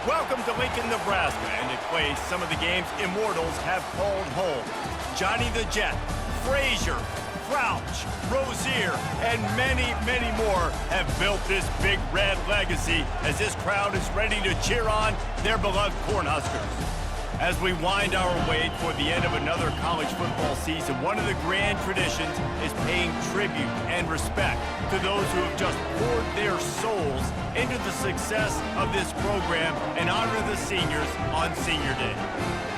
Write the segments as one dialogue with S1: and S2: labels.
S1: Welcome to Lincoln, Nebraska, and a place some of the game's immortals have called home. Johnny the Jet, Frazier, Crouch, Rozier, and many, many more have built this big red legacy as this crowd is ready to cheer on their beloved Cornhuskers. As we wind our way toward the end of another college football season, one of the grand traditions is paying tribute and respect to those who have just poured their souls into the success of this program and honor the seniors on Senior Day.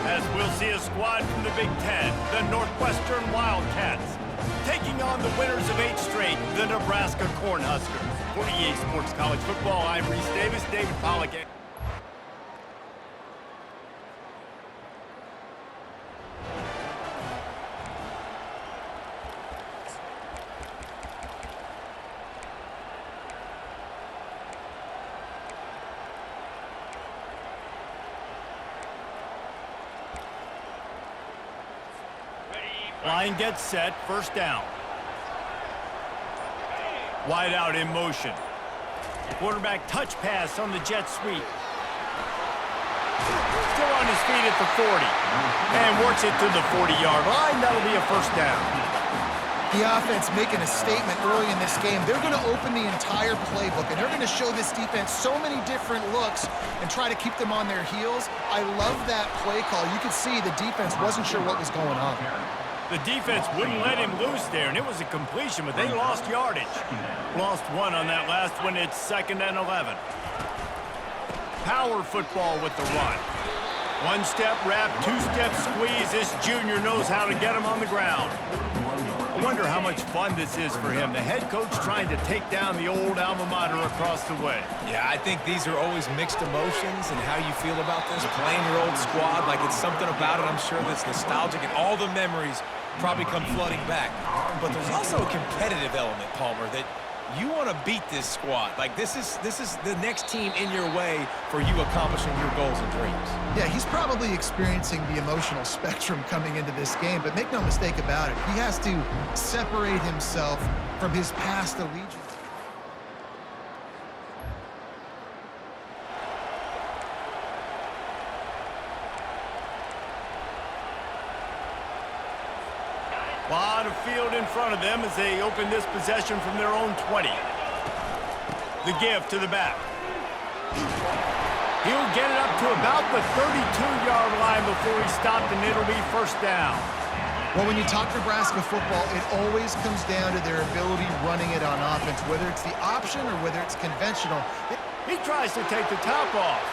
S1: As we'll see a squad from the Big Ten, the Northwestern Wildcats, taking on the winners of 8 straight, the Nebraska Cornhuskers. For EA Sports College Football, I'm Reese Davis, David Pollack. Line gets set, first down. Wide out in motion. Quarterback touch pass on the jet sweep. Still on his feet at the 40. And works it to the 40-yard line. That'll be a first down.
S2: The offense making a statement early in this game. They're going to open the entire playbook, and they're going to show this defense so many different looks and try to keep them on their heels. I love that play call. You could see the defense wasn't sure what was going on.
S1: The defense wouldn't let him loose there, and it was a completion, but they lost yardage. Lost one on that last one. It's 2nd and 11. Power football with the run. One-step wrap, two-step squeeze. This junior knows how to get him on the ground. I wonder how much fun this is for him. The head coach trying to take down the old alma mater across the way.
S3: Yeah, I think these are always mixed emotions and how you feel about this. Playing your old squad, like it's something about it, I'm sure, that's nostalgic, and all the memories probably come flooding back. But there's also a competitive element, Palmer, that you want to beat this squad. Like this is the next team in your way for you accomplishing your goals and dreams.
S2: Yeah, he's probably experiencing the emotional spectrum coming into this game, but make no mistake about it, he has to separate himself from his past allegiance.
S1: A lot of field in front of them as they open this possession from their own 20. The give to the back. He'll get it up to about the 32-yard line before he stopped, and it'll be first down.
S2: Well, when you talk Nebraska football, it always comes down to their ability running it on offense, whether it's the option or whether it's conventional.
S1: He tries to take the top off,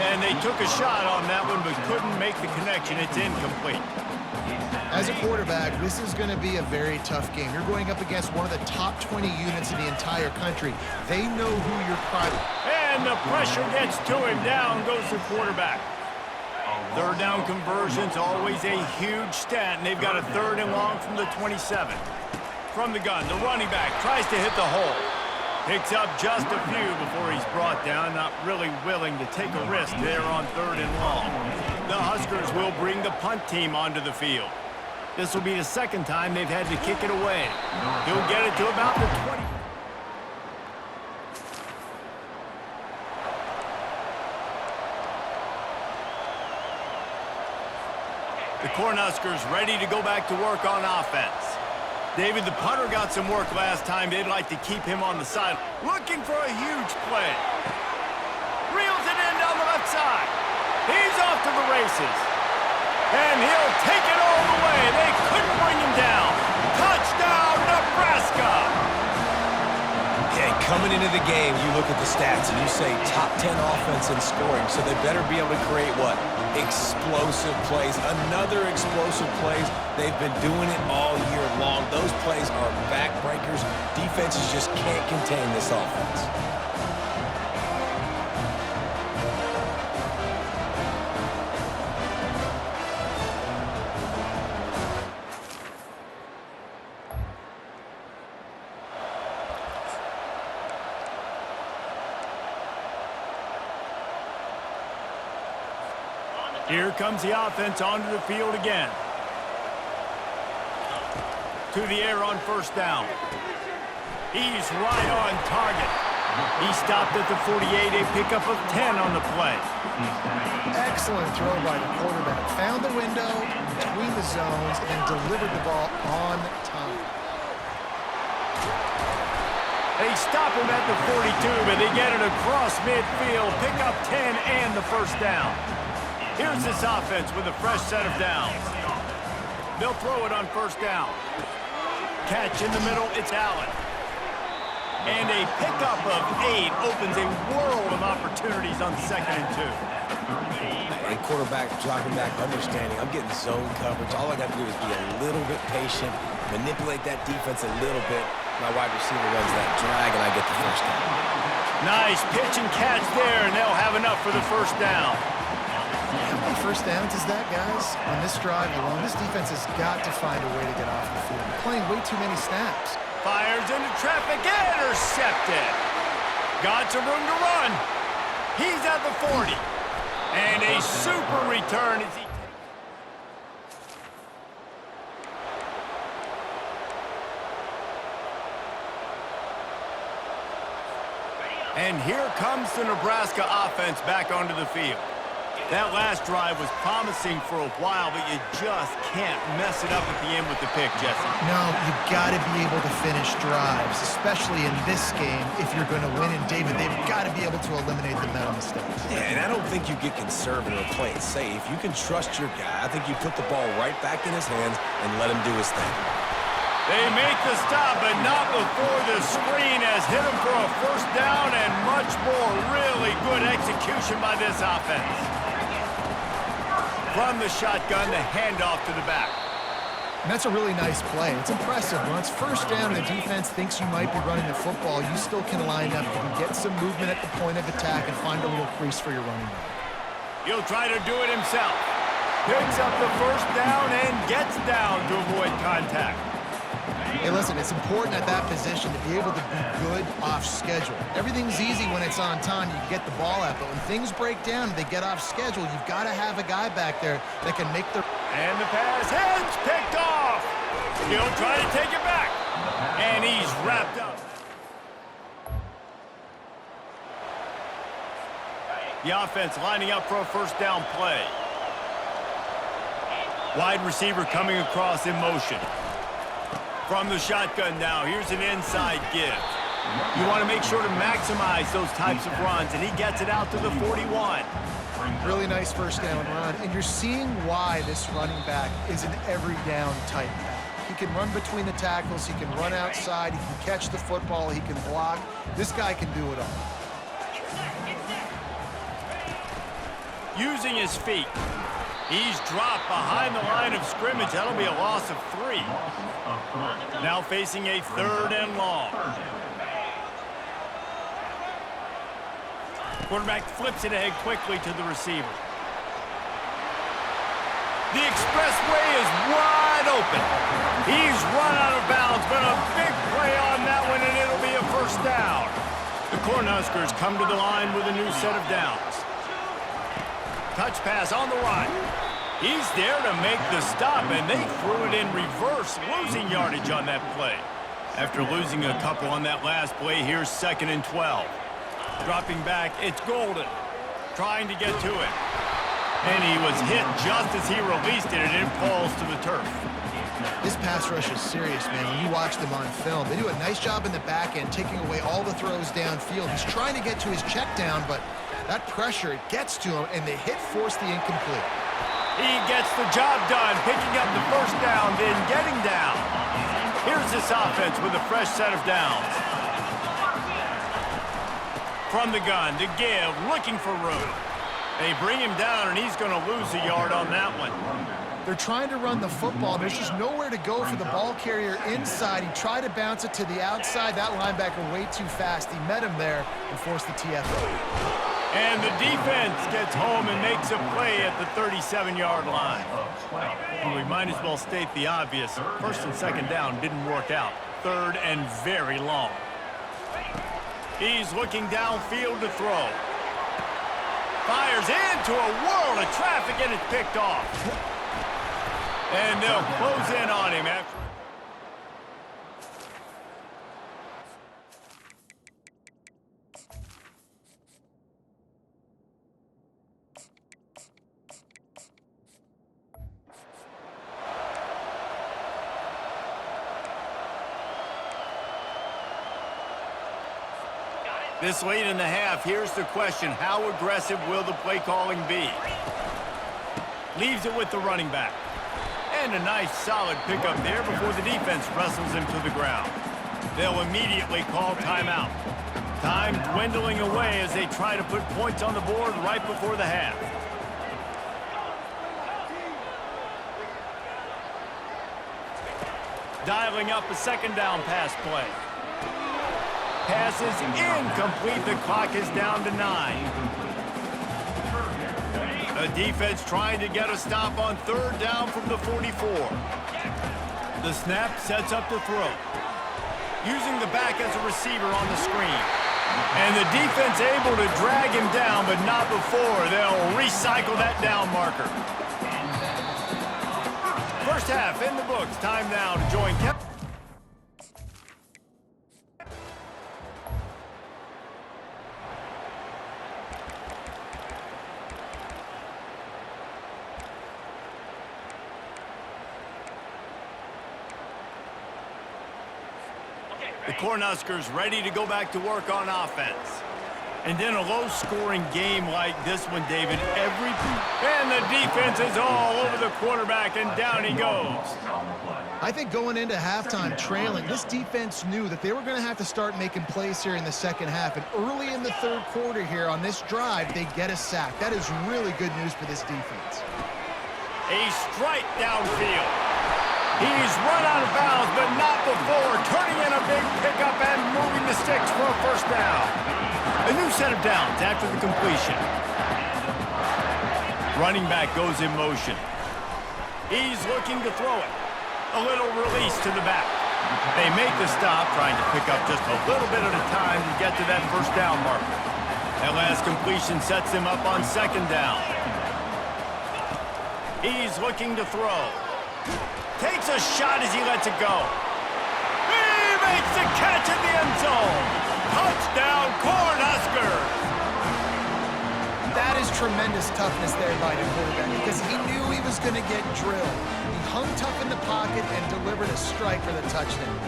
S1: and they took a shot on that one but couldn't make the connection. It's incomplete.
S2: As a quarterback, this is going to be a very tough game. You're going up against one of the top 20 units in the entire country. They know who you're trying.
S1: And the pressure gets to him. Down goes the quarterback. Third down conversion's always a huge stat, and they've got a 3rd and long from the 27. From the gun, the running back tries to hit the hole. Picks up just a few before he's brought down, not really willing to take a risk there on 3rd and long. The Huskers will bring the punt team onto the field. This will be the 2nd time they've had to kick it away. He'll get it to about the 20. The Cornhuskers ready to go back to work on offense. David, the punter, got some work last time. They'd like to keep him on the side. Looking for a huge play. Reels it in down the left side. He's off to the races. And he'll take it all the way. They couldn't bring him down. Touchdown, Nebraska!
S3: Yeah, coming into the game, you look at the stats and you say top 10 offense in scoring, so they better be able to create what? Explosive plays. Another explosive plays. They've been doing it all year long. Those plays are backbreakers. Defenses just can't contain this offense.
S1: Here comes the offense onto the field again. To the air on first down. He's right on target. He stopped at the 48, a pickup of 10 on the play.
S2: Excellent throw by the quarterback. Found the window between the zones and then delivered the ball on time.
S1: They stop him at the 42, but they get it across midfield. Pick up 10 and the first down. Here's this offense with a fresh set of downs. They'll throw it on first down. Catch in the middle, it's Allen. And a pickup of 8 opens a world of opportunities on 2nd and 2.
S3: And quarterback dropping back, understanding, I'm getting zone coverage. All I got to do is be a little bit patient, manipulate that defense a little bit. My wide receiver runs that drag, and I get the first down.
S1: Nice pitch and catch there, and they'll have enough for the first down.
S2: How many first downs is that, guys? On this drive alone, this defense has got to find a way to get off the field. They're playing way too many snaps.
S1: Fires into traffic, intercepted. Got some room to run. He's at the 40. And a super return as he... And here comes the Nebraska offense back onto the field. That last drive was promising for a while, but you just can't mess it up at the end with the pick, Jesse.
S2: No, you've got to be able to finish drives, especially in this game if you're going to win. And, David, they've got to be able to eliminate the mental mistakes.
S3: Yeah, and I don't think you get conservative or play it safe. You can trust your guy. I think you put the ball right back in his hands and let him do his thing.
S1: They make the stop, but not before the screen has hit him for a first down and much more. Really good execution by this offense. From the shotgun, the handoff to the back.
S2: And that's a really nice play. It's impressive. When it's first down and the defense thinks you might be running the football, you still can line up. You can get some movement at the point of attack and find a little crease for your running back.
S1: He'll try to do it himself. Picks up the first down and gets down to avoid contact.
S2: Hey, listen, it's important at that position to be able to be good off schedule. Everything's easy when it's on time. You can get the ball out, but when things break down and they get off schedule, you've got to have a guy back there that can make the...
S1: And the pass heads picked off. He'll try to take it back. And he's wrapped up. The offense lining up for a first down play. Wide receiver coming across in motion. From the shotgun now, here's an inside give. You want to make sure to maximize those types of runs, and he gets it out to the 41.
S2: Really nice first down run, and you're seeing why this running back is an every down type back. He can run between the tackles, he can run outside, he can catch the football, he can block. This guy can do it all.
S1: Using his feet. He's dropped behind the line of scrimmage. That'll be a loss of 3. Now facing a 3rd and long. Quarterback flips it ahead quickly to the receiver. The expressway is wide open. He's run out of bounds, but a big play on that one, and it'll be a first down. The Cornhuskers come to the line with a new set of downs. Touch pass on the right. He's there to make the stop, and they threw it in reverse, losing yardage on that play. After losing a couple on that last play, here's 2nd and 12. Dropping back, it's Golden. Trying to get to it. And he was hit just as he released it, and it falls to the turf.
S2: This pass rush is serious, man. When you watch them on film, they do a nice job in the back end, taking away all the throws downfield. He's trying to get to his check down, but that pressure, it gets to him, and the hit forced the incomplete.
S1: He gets the job done, picking up the first down, then getting down. Here's this offense with a fresh set of downs. From the gun to give, looking for room. They bring him down, and he's going to lose a yard on that one.
S2: They're trying to run the football. There's just nowhere to go for the ball carrier inside. He tried to bounce it to the outside. That linebacker way too fast. He met him there and forced the TFO.
S1: And the defense gets home and makes a play at the 37-yard line. And we might as well state the obvious. 1st and 2nd down didn't work out. 3rd and very long. He's looking downfield to throw. Fires into a world of traffic, and it's picked off. And they'll close in on him after. This late in the half, here's the question. How aggressive will the play calling be? Leaves it with the running back. And a nice solid pickup there before the defense wrestles him to the ground. They'll immediately call timeout. Time dwindling away as they try to put points on the board right before the half. Dialing up a second down pass play. Pass is incomplete. The clock is down to 9. The defense trying to get a stop on third down from the 44. The snap sets up the throw. Using the back as a receiver on the screen. And the defense able to drag him down, but not before they'll recycle that down marker. First half in the books. Time now to join Kevin. The Cornhuskers ready to go back to work on offense. And in a low-scoring game like this one, David, and the defense is all over the quarterback, and down he goes.
S2: I think going into halftime trailing, this defense knew that they were going to have to start making plays here in the second half. And early in the third quarter here on this drive, they get a sack. That is really good news for this defense.
S1: A strike downfield. He's run out of bounds, but not before turning in a big pickup and moving the sticks for a first down. A new set of downs after the completion. Running back goes in motion. He's looking to throw it. A little release to the back. They make the stop, trying to pick up just a little bit at a time to get to that first down marker. That last completion sets him up on second down. He's looking to throw. Takes a shot as he lets it go. He makes the catch in the end zone. Touchdown, Cornhuskers!
S2: That is tremendous toughness there by the quarterback because he knew he was going to get drilled. He hung tough in the pocket and delivered a strike for the touchdown.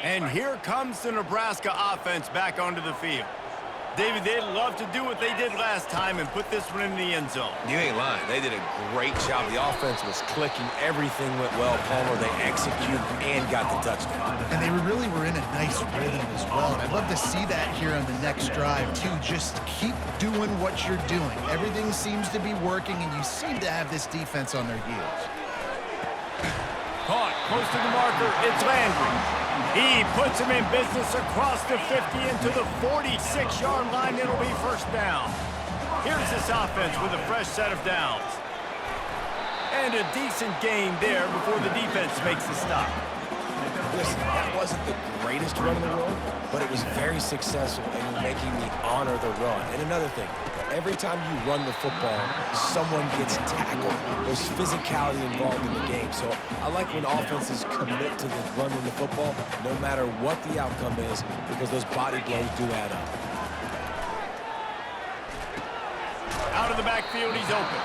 S1: And here comes the Nebraska offense back onto the field. David, they'd love to do what they did last time and put this one in the end zone.
S3: You ain't lying. They did a great job. The offense was clicking. Everything went well. Palmer, they executed and got the touchdown.
S2: And they really were in a nice rhythm as well. And I'd love to see that here on the next drive, too. Just keep doing what you're doing. Everything seems to be working, and you seem to have this defense on their heels.
S1: Caught close to the marker. It's Landry. He puts him in business across the 50 into the 46-yard line. It'll be first down. Here's this offense with a fresh set of downs. And a decent gain there before the defense makes the stop.
S3: Listen, that wasn't the greatest run in the world, but it was very successful in making me honor the run. And another thing, every time you run the football, someone gets tackled. There's physicality involved in the game. So I like when offenses commit to the running the football, no matter what the outcome is, because those body blows do add up.
S1: Out of the backfield, he's open.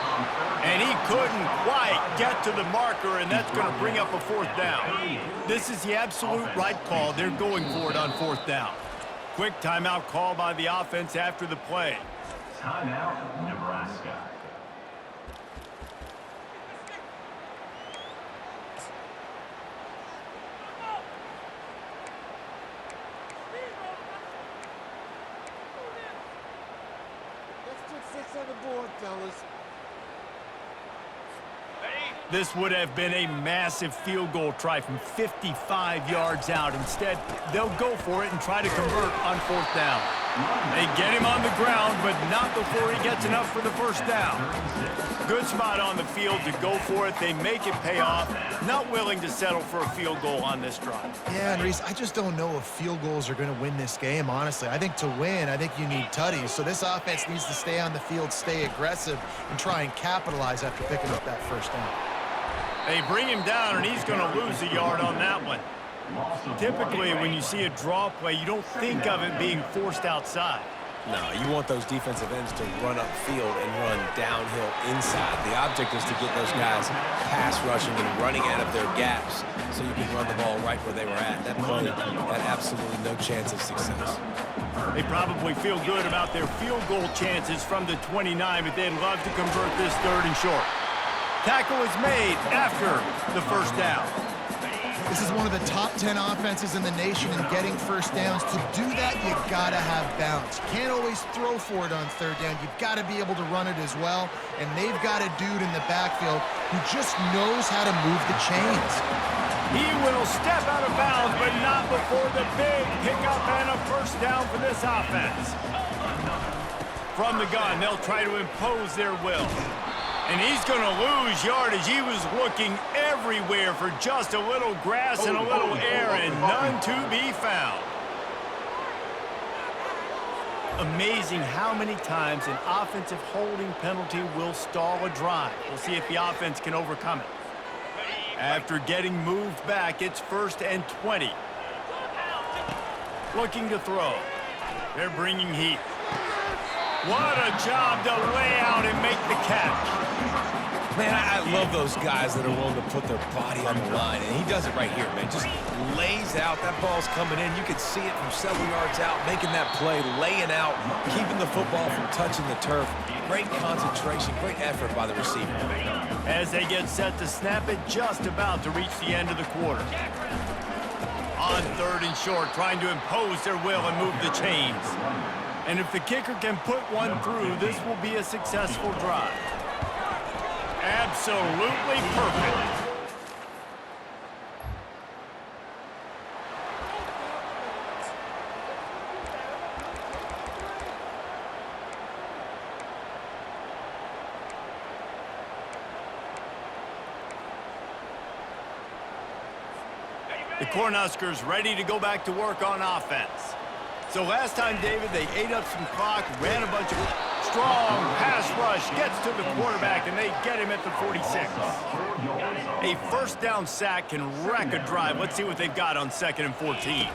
S1: And he couldn't quite get to the marker, and that's going to bring up a fourth down. This is the absolute right call. They're going for it on fourth down. Quick timeout call by the offense after the play.
S4: Timeout, Nebraska.
S5: On the board, fellas.
S1: This would have been a massive field goal try from 55 yards out. Instead, they'll go for it and try to convert on fourth down. They get him on the ground, but not before he gets enough for the first down. Good spot on the field to go for it. They make it pay off. Not willing to settle for a field goal on this drive.
S2: Yeah, and Reese, I just don't know if field goals are going to win this game, honestly. I think to win, I think you need tutties. So this offense needs to stay on the field, stay aggressive, and try and capitalize after picking up that first down.
S1: They bring him down, and he's going to lose a yard on that one. Typically, when you see a draw play, you don't think of it being forced outside.
S3: No, you want those defensive ends to run upfield and run downhill inside. The object is to get those guys pass rushing and running out of their gaps so you can run the ball right where they were at. That play had absolutely no chance of success.
S1: They probably feel good about their field goal chances from the 29, but they'd love to convert this 3rd and short. Tackle is made after the first down.
S2: This is one of the top 10 offenses in the nation in getting first downs. To do that, you gotta have balance. You can't always throw for it on 3rd down. You've got to be able to run it as well. And they've got a dude in the backfield who just knows how to move the chains.
S1: He will step out of bounds, but not before the big pickup and a first down for this offense. From the gun, they'll try to impose their will. And he's going to lose yardage. He was looking everywhere for just a little grass and a little air, and none to be found. Amazing how many times an offensive holding penalty will stall a drive. We'll see if the offense can overcome it. After getting moved back, it's 1st and 20. Looking to throw. They're bringing heat. What a job to lay out and make the catch.
S3: Man, I love those guys that are willing to put their body on the line, and he does it right here, man. Just lays out. That ball's coming in. You can see it from several yards out, making that play, laying out, keeping the football from touching the turf. Great concentration, great effort by the receiver.
S1: As they get set to snap it, just about to reach the end of the quarter. On 3rd and short, trying to impose their will and move the chains. And if the kicker can put one through, this will be a successful drive. Absolutely perfect. The Cornhuskers ready to go back to work on offense. So last time, David, they ate up some clock, ran a bunch of strong pass rush, gets to the quarterback, and they get him at the 46. A first down sack can wreck a drive. Let's see what they've got on 2nd and 14.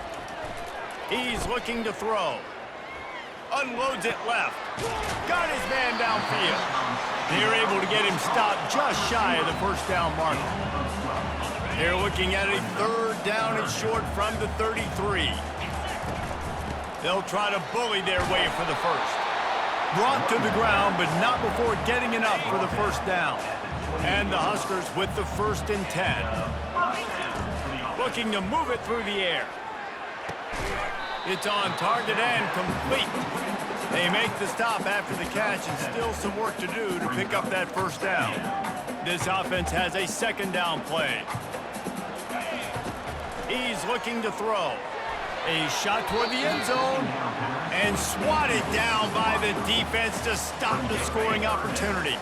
S1: He's looking to throw. Unloads it left. Got his man downfield. They're able to get him stopped just shy of the first down marker. They're looking at a 3rd down and short from the 33. They'll try to bully their way for the first. Brought to the ground, but not before getting enough for the first down. And the Huskers with the 1st and 10. Looking to move it through the air. It's on target and complete. They make the stop after the catch, and still some work to do to pick up that first down. This offense has a 2nd down play. He's looking to throw. A shot toward the end zone, and swatted down by the defense to stop the scoring opportunity.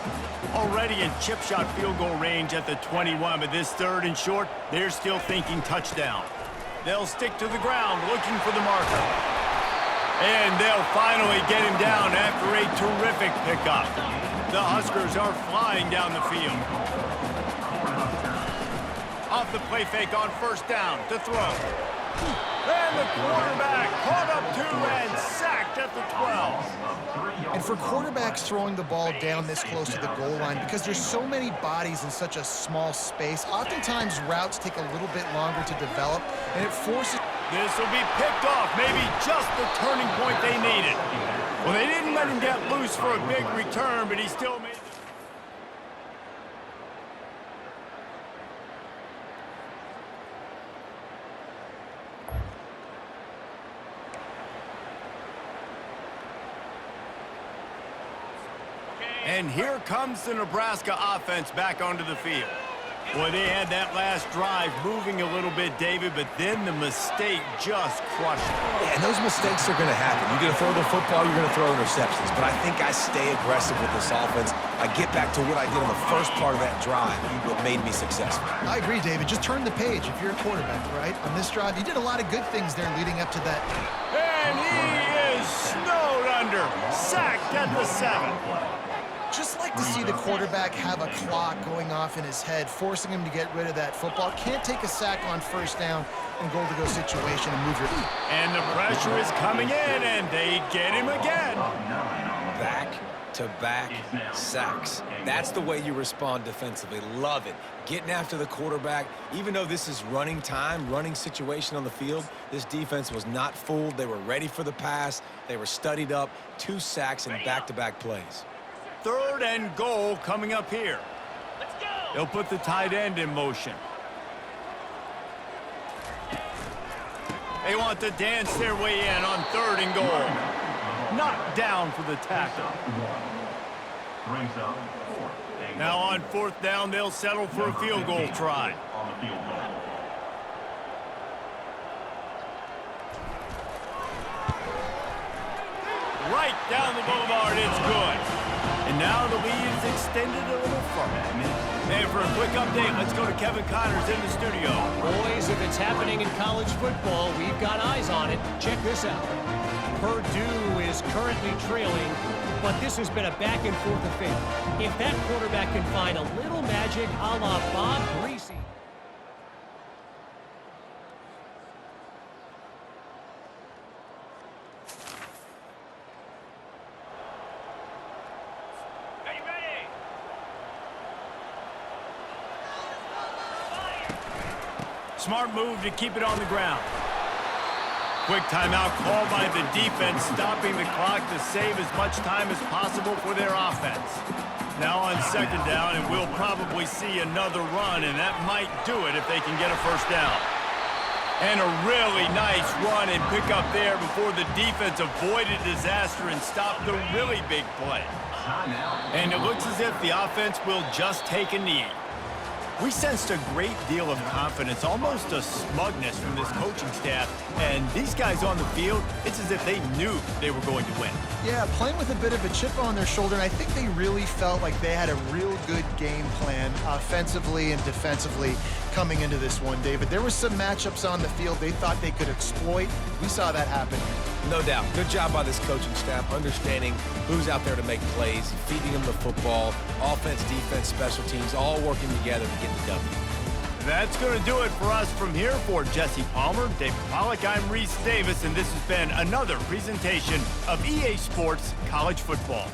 S1: Already in chip shot field goal range at the 21, but this 3rd and short, they're still thinking touchdown. They'll stick to the ground looking for the marker. And they'll finally get him down after a terrific pickup. The Huskers are flying down the field. Off the play fake on 1st down to throw. And the quarterback caught up to and sacked at the 12.
S2: And for quarterbacks throwing the ball down this close to the goal line, because there's so many bodies in such a small space, oftentimes routes take a little bit longer to develop, and it forces...
S1: This will be picked off, maybe just the turning point they needed. Well, they didn't let him get loose for a big return, but he still made... And here comes the Nebraska offense back onto the field. Boy, they had that last drive moving a little bit, David, but then the mistake just crushed them.
S3: Yeah, and those mistakes are going to happen. You're going to throw the football, you're going to throw interceptions. But I think I stay aggressive with this offense. I get back to what I did on the first part of that drive, what made me successful.
S2: I agree, David. Just turn the page if you're a quarterback, right? On this drive, you did a lot of good things there leading up to that.
S1: And he is snowed under, sacked at the 7.
S2: Just like to see the quarterback have a clock going off in his head, forcing him to get rid of that football. Can't take a sack on first down and goal-to-go situation and move your feet.
S1: And the pressure is coming in, and they get him again.
S3: Back-to-back sacks. That's the way you respond defensively. Love it. Getting after the quarterback. Even though this is running time, running situation on the field, this defense was not fooled. They were ready for the pass. They were studied up. 2 sacks in back-to-back plays.
S1: 3rd and goal coming up here. They'll put the tight end in motion. They want to dance their way in on 3rd and goal. Knocked down for the tackle.
S4: Brings up 4th and
S1: Now on 4th down, they'll settle for a field goal try.
S4: on the field goal.
S1: Right down the boulevard, it's good. And now the lead is extended a little further. And for a quick update, let's go to Kevin Connors in the studio.
S5: Boys, if it's happening in college football, we've got eyes on it. Check this out. Purdue is currently trailing, but this has been a back-and-forth affair. If that quarterback can find a little magic a la Bob Greasy.
S1: Smart move to keep it on the ground. Quick timeout called by the defense, stopping the clock to save as much time as possible for their offense. Now on 2nd down, and we'll probably see another run, and that might do it if they can get a first down. And a really nice run and pick up there before the defense avoided disaster and stopped the really big play. And it looks as if the offense will just take a knee. We sensed a great deal of confidence, almost a smugness from this coaching staff. And these guys on the field, it's as if they knew they were going to win.
S2: Yeah, playing with a bit of a chip on their shoulder, and I think they really felt like they had a real good game plan offensively and defensively coming into this one, David. There were some matchups on the field they thought they could exploit. We saw that happen.
S3: No doubt. Good job by this coaching staff, understanding who's out there to make plays, feeding them the football, offense, defense, special teams, all working together to get the W.
S1: That's going to do it for us from here. For Jesse Palmer, David Pollack, I'm Reese Davis, and this has been another presentation of EA Sports College Football.